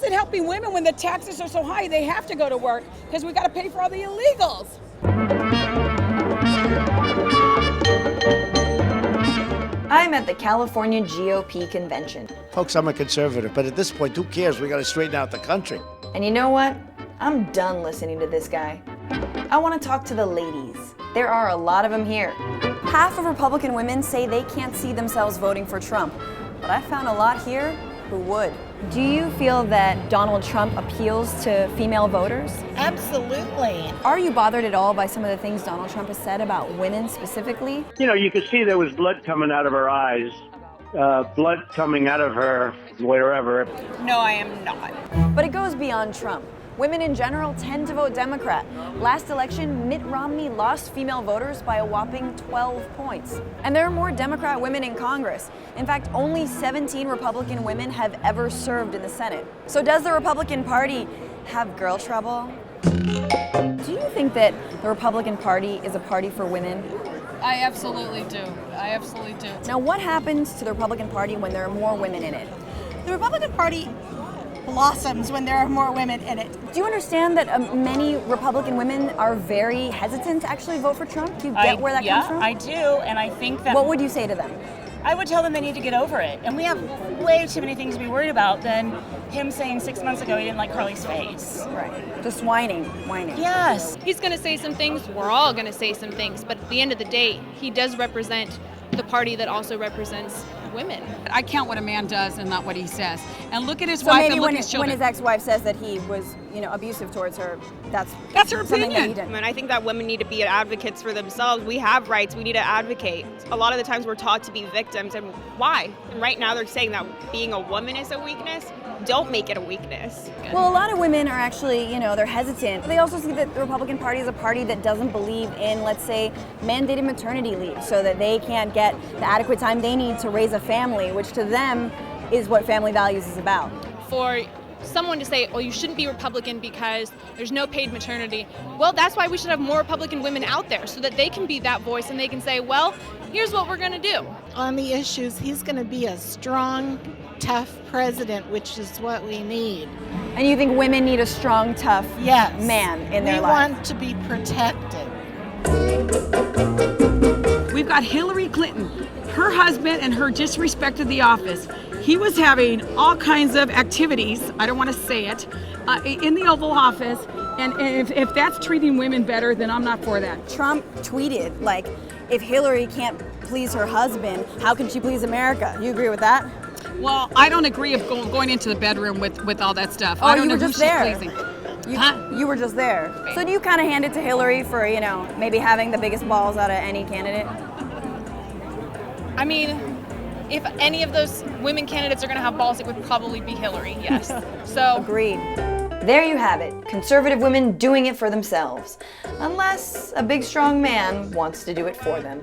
isn't helping women when the taxes are so high. They have to go to work because we got to pay for all the illegals. I'm at the California GOP convention. Folks, I'm a conservative, but at this point, who cares? We got to straighten out the country. And you know what? I'm done listening to this guy. I want to talk to the ladies. There are a lot of them here. Half of Republican women say they can't see themselves voting for Trump, but I found a lot here who would. Do you feel that Donald Trump appeals to female voters? Absolutely. Are you bothered at all by some of the things Donald Trump has said about women specifically? You know, you could see there was blood coming out of her eyes, blood coming out of her wherever. No, I am not. But it goes beyond Trump. Women in general tend to vote Democrat. Last election, Mitt Romney lost female voters by a whopping 12 points. And there are more Democrat women in Congress. In fact, only 17 Republican women have ever served in the Senate. So does the Republican Party have girl trouble? Do you think that the Republican Party is a party for women? I absolutely do. I absolutely do. Now, what happens to the Republican Party when there are more women in it? The Republican Party blossoms when there are more women in it. Do you understand that many Republican women are very hesitant to actually vote for Trump? Do you get where that comes from? Yeah, I do, and I think that... What would you say to them? I would tell them they need to get over it. And we have way too many things to be worried about than him saying 6 months ago he didn't like Carly's face. Right. Just whining. Yes. He's going to say some things. We're all going to say some things. But at the end of the day, he does represent the party that also represents women. I count what a man does and not what he says. And look at his So wife maybe and look when at his children. his ex-wife says that he was, abusive towards her, that's her something that he opinion. did. And I think that women need to be advocates for themselves. We have rights. We need to advocate. A lot of the times we're taught to be victims, and why? And right now they're saying that being a woman is a weakness. Don't make it a weakness. Well, a lot of women are actually, they're hesitant. They also see that the Republican Party is a party that doesn't believe in, let's say, mandated maternity leave so that they can't get the adequate time they need to raise a family, which to them is what family values is about. For someone to say, well, you shouldn't be Republican because there's no paid maternity. Well, that's why we should have more Republican women out there so that they can be that voice and they can say, well, here's what we're going to do. On the issues, he's going to be a strong, tough president, which is what we need. And you think women need a strong, tough man in their life? We want to be protected. We've got Hillary Clinton, her husband and her disrespect of the office. He was having all kinds of activities, I don't want to say it, in the Oval Office. And if that's treating women better, then I'm not for that. Trump tweeted, if Hillary can't please her husband, how can she please America? You agree with that? Well, I don't agree of going into the bedroom with all that stuff. Oh, I don't you know were who just she's there. pleasing. You were just there. So do you kind of hand it to Hillary for, maybe having the biggest balls out of any candidate? I mean, if any of those women candidates are going to have balls, it would probably be Hillary, yes. So Agreed. There you have it. Conservative women doing it for themselves. Unless a big strong man wants to do it for them.